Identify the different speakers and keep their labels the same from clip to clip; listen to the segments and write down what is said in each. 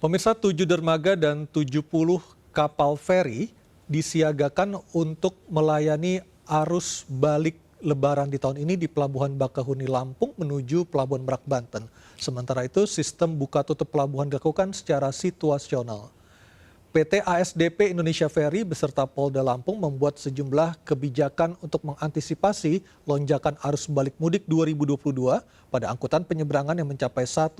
Speaker 1: Pemirsa, 7 dermaga dan 70 kapal feri disiagakan untuk melayani arus balik Lebaran di tahun ini di Pelabuhan Bakahuni Lampung menuju Pelabuhan Merak Banten. Sementara itu, sistem buka tutup pelabuhan dilakukan secara situasional. PT ASDP Indonesia Ferry beserta Polda Lampung membuat sejumlah kebijakan untuk mengantisipasi lonjakan arus balik mudik 2022 pada angkutan penyeberangan yang mencapai 1,6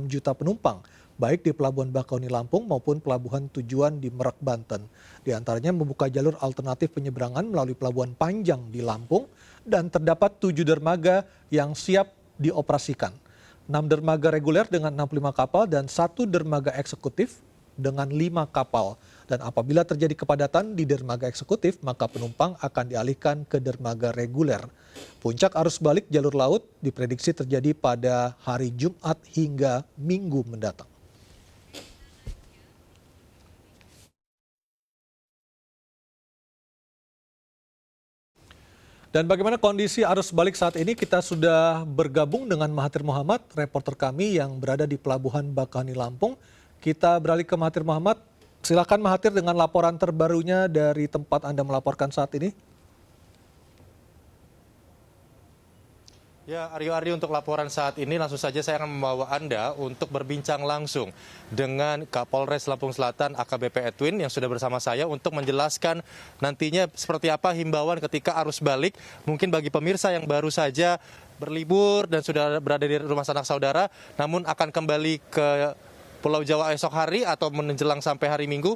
Speaker 1: juta penumpang, baik di Pelabuhan Bakahuni Lampung maupun pelabuhan tujuan di Merak Banten. Di antaranya membuka jalur alternatif penyeberangan melalui Pelabuhan Panjang di Lampung dan terdapat 7 dermaga yang siap dioperasikan. 6 dermaga reguler dengan 65 kapal dan 1 dermaga eksekutif dengan 5 kapal. Dan apabila terjadi kepadatan di dermaga eksekutif, maka penumpang akan dialihkan ke dermaga reguler. Puncak arus balik jalur laut diprediksi terjadi pada hari Jumat hingga Minggu mendatang. Dan bagaimana kondisi arus balik saat ini? Kita sudah bergabung dengan Mahathir Mohamad, reporter kami yang berada di Pelabuhan Bakahuni Lampung. Kita beralih ke Mahathir Mohamad. Silakan Mahathir dengan laporan terbarunya dari tempat Anda melaporkan saat ini.
Speaker 2: Ya, Aryo, untuk laporan saat ini langsung saja saya akan membawa Anda untuk berbincang langsung dengan Kapolres Lampung Selatan AKBP Edwin yang sudah bersama saya untuk menjelaskan nantinya seperti apa himbauan ketika arus balik. Mungkin bagi pemirsa yang baru saja berlibur dan sudah berada di rumah sanak saudara, namun akan kembali ke Pulau Jawa esok hari atau menjelang sampai hari Minggu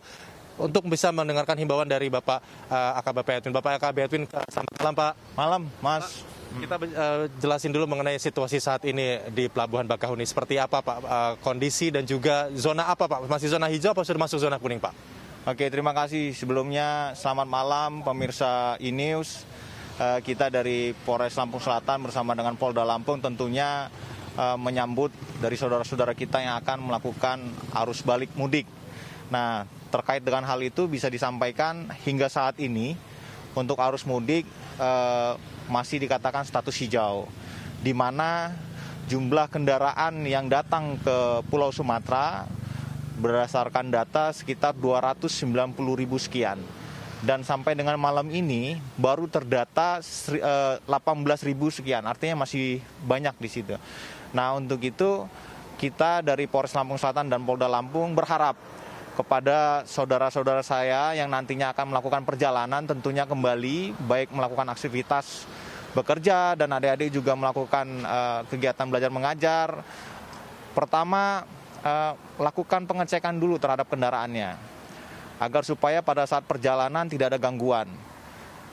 Speaker 2: untuk bisa mendengarkan himbauan dari Bapak AKBP Edwin. Bapak AKBP Edwin, selamat malam Pak.
Speaker 3: Malam, Mas.
Speaker 2: Kita jelasin dulu mengenai situasi saat ini di Pelabuhan Bakahuni. Seperti apa Pak kondisi dan juga zona apa Pak? Masih zona hijau atau sudah masuk zona kuning Pak?
Speaker 3: Oke, terima kasih. Sebelumnya selamat malam pemirsa E-News. Kita dari Polres Lampung Selatan bersama dengan Polda Lampung tentunya menyambut dari saudara-saudara kita yang akan melakukan arus balik mudik. Nah, terkait dengan hal itu bisa disampaikan hingga saat ini untuk arus mudik masih dikatakan status hijau, di mana jumlah kendaraan yang datang ke Pulau Sumatera berdasarkan data sekitar 290.000 sekian. Dan sampai dengan malam ini baru terdata 18.000 sekian, artinya masih banyak di situ. Nah, untuk itu kita dari Polres Lampung Selatan dan Polda Lampung berharap kepada saudara-saudara saya yang nantinya akan melakukan perjalanan tentunya kembali, baik melakukan aktivitas bekerja dan adik-adik juga melakukan kegiatan belajar mengajar. Pertama, lakukan pengecekan dulu terhadap kendaraannya, agar supaya pada saat perjalanan tidak ada gangguan.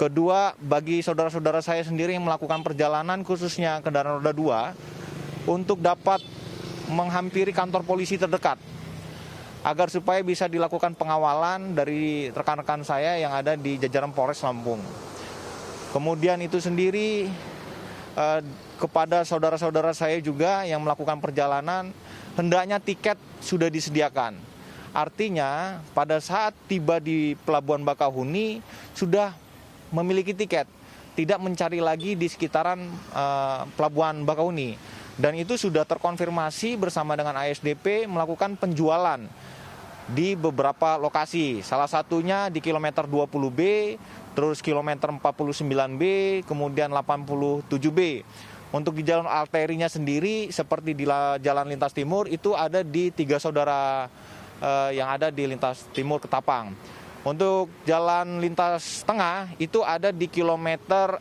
Speaker 3: Kedua, bagi saudara-saudara saya sendiri yang melakukan perjalanan khususnya kendaraan roda 2, untuk dapat menghampiri kantor polisi terdekat, agar supaya bisa dilakukan pengawalan dari rekan-rekan saya yang ada di jajaran Polres Lampung. Kemudian itu sendiri kepada saudara-saudara saya juga yang melakukan perjalanan, hendaknya tiket sudah disediakan. Artinya pada saat tiba di Pelabuhan Bakahuni sudah memiliki tiket, tidak mencari lagi di sekitaran Pelabuhan Bakahuni. Dan itu sudah terkonfirmasi bersama dengan ASDP melakukan penjualan di beberapa lokasi. Salah satunya di kilometer 20B, terus kilometer 49B, kemudian 87B. Untuk di jalan arterinya sendiri seperti di Jalan Lintas Timur itu ada di 3 saudara yang ada di Lintas Timur Ketapang. Untuk jalan lintas tengah itu ada di kilometer,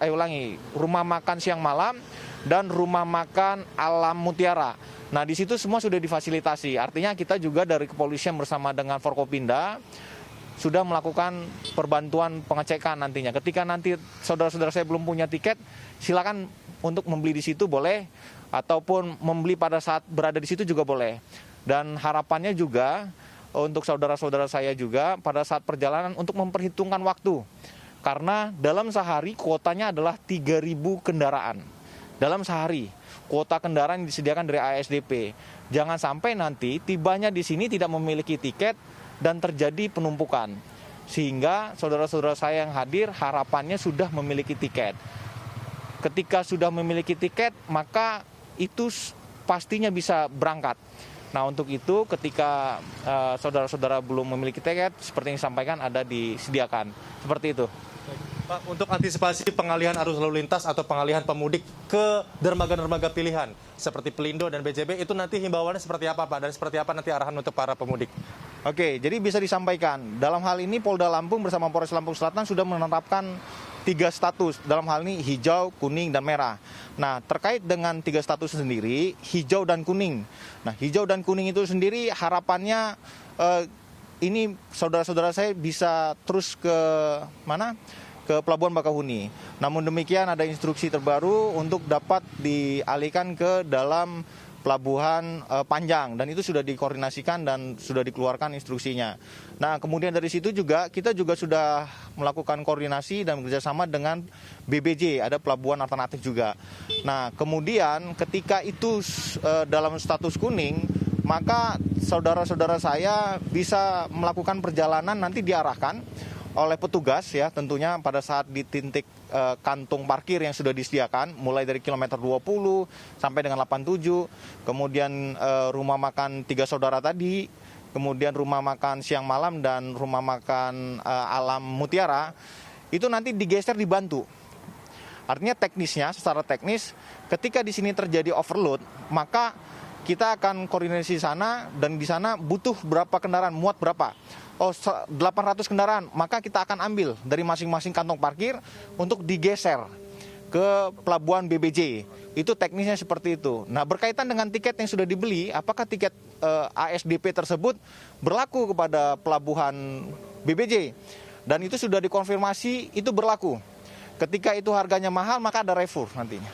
Speaker 3: Rumah Makan Siang Malam dan Rumah Makan Alam Mutiara. Nah, di situ semua sudah difasilitasi. Artinya kita juga dari kepolisian bersama dengan Forkopimda sudah melakukan perbantuan pengecekan nantinya. Ketika nanti saudara-saudara saya belum punya tiket, silakan untuk membeli di situ boleh, ataupun membeli pada saat berada di situ juga boleh. Dan harapannya juga untuk saudara-saudara saya juga pada saat perjalanan untuk memperhitungkan waktu. Karena dalam sehari kuotanya adalah 3.000 kendaraan. Dalam sehari, kuota kendaraan yang disediakan dari ASDP. Jangan sampai nanti tibanya di sini tidak memiliki tiket dan terjadi penumpukan. Sehingga saudara-saudara saya yang hadir harapannya sudah memiliki tiket. Ketika sudah memiliki tiket, maka itu pastinya bisa berangkat. Nah, untuk itu ketika saudara-saudara belum memiliki tiket, seperti yang disampaikan ada disediakan. Seperti itu.
Speaker 2: Pak, untuk antisipasi pengalihan arus lalu lintas atau pengalihan pemudik ke dermaga-dermaga pilihan seperti Pelindo dan BJB, itu nanti himbauannya seperti apa, Pak? Dan seperti apa nanti arahan untuk para pemudik?
Speaker 3: Oke, jadi bisa disampaikan. Dalam hal ini Polda Lampung bersama Polres Lampung Selatan sudah menetapkan 3 status. Dalam hal ini hijau, kuning, dan merah. Nah, terkait dengan 3 status sendiri, hijau dan kuning. Nah, hijau dan kuning itu sendiri harapannya ini saudara-saudara saya bisa terus ke mana? Ke Pelabuhan Bakahuni. Namun demikian ada instruksi terbaru untuk dapat dialihkan ke dalam Pelabuhan Panjang, dan itu sudah dikoordinasikan dan sudah dikeluarkan instruksinya. Nah, kemudian dari situ juga kita juga sudah melakukan koordinasi dan bekerjasama dengan BBJ, ada pelabuhan alternatif juga. Nah, kemudian ketika itu dalam status kuning, maka saudara-saudara saya bisa melakukan perjalanan nanti diarahkan oleh petugas ya, tentunya pada saat di titik kantung parkir yang sudah disediakan mulai dari kilometer 20 sampai dengan 87, kemudian rumah makan 3 saudara tadi, kemudian rumah makan siang malam dan rumah makan Alam Mutiara, itu nanti digeser dibantu. Artinya teknisnya, secara teknis, ketika di sini terjadi overload, maka kita akan koordinasi sana, dan di sana butuh berapa kendaraan, muat berapa. Oh, 800 kendaraan, maka kita akan ambil dari masing-masing kantong parkir untuk digeser ke pelabuhan BBJ. Itu teknisnya seperti itu. Nah, berkaitan dengan tiket yang sudah dibeli, apakah tiket ASDP tersebut berlaku kepada pelabuhan BBJ? Dan itu sudah dikonfirmasi, itu berlaku. Ketika itu harganya mahal, maka ada refund nantinya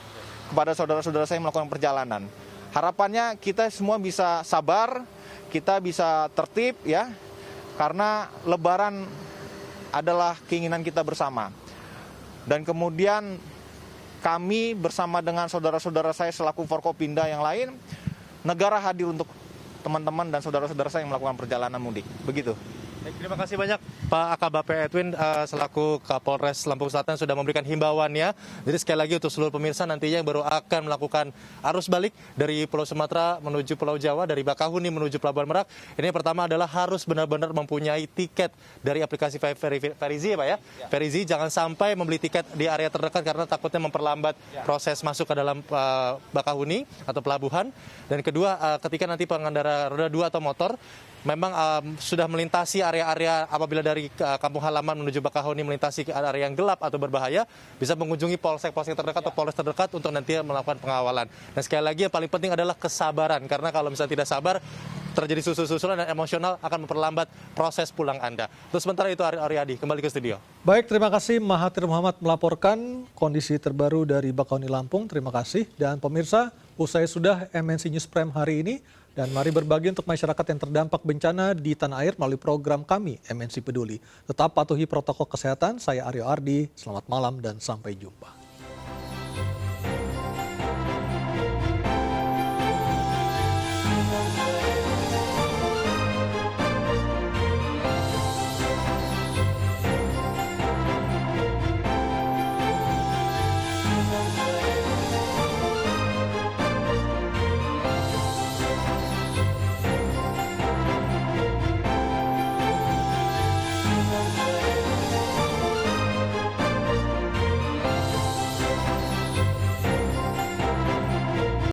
Speaker 3: kepada saudara-saudara saya yang melakukan perjalanan. Harapannya kita semua bisa sabar, kita bisa tertib ya, karena Lebaran adalah keinginan kita bersama. Dan kemudian kami bersama dengan saudara-saudara saya selaku Forkopimda yang lain, negara hadir untuk teman-teman dan saudara-saudara saya yang melakukan perjalanan mudik. Begitu.
Speaker 2: Terima kasih banyak Pak AKBP Edwin selaku Kapolres Lampung Selatan sudah memberikan himbauannya. Jadi sekali lagi untuk seluruh pemirsa nantinya yang baru akan melakukan arus balik dari Pulau Sumatera menuju Pulau Jawa, dari Bakahuni menuju Pelabuhan Merak, ini pertama adalah harus benar-benar mempunyai tiket dari aplikasi Verizi ya Pak ya. Verizi, jangan sampai membeli tiket di area terdekat karena takutnya memperlambat proses masuk ke dalam Bakahuni atau pelabuhan. Dan kedua, ketika nanti pengendara roda 2 atau motor memang sudah melintasi area-area apabila dari kampung halaman menuju Bakahuni melintasi ke area yang gelap atau berbahaya, bisa mengunjungi polsek-polsek terdekat atau polres terdekat untuk nanti melakukan pengawalan. Dan sekali lagi yang paling penting adalah kesabaran, karena kalau misalnya tidak sabar, terjadi susul-susulan dan emosional akan memperlambat proses pulang Anda. Terus sementara itu Aryadi, kembali ke studio.
Speaker 1: Baik, terima kasih Mahathir Muhammad melaporkan kondisi terbaru dari Bakahuni Lampung. Terima kasih. Dan pemirsa, usai sudah MNC News Prime hari ini, dan mari berbagi untuk masyarakat yang terdampak bencana di tanah air melalui program kami, MNC Peduli. Tetap patuhi protokol kesehatan. Saya Aryo Ardi, selamat malam dan sampai jumpa.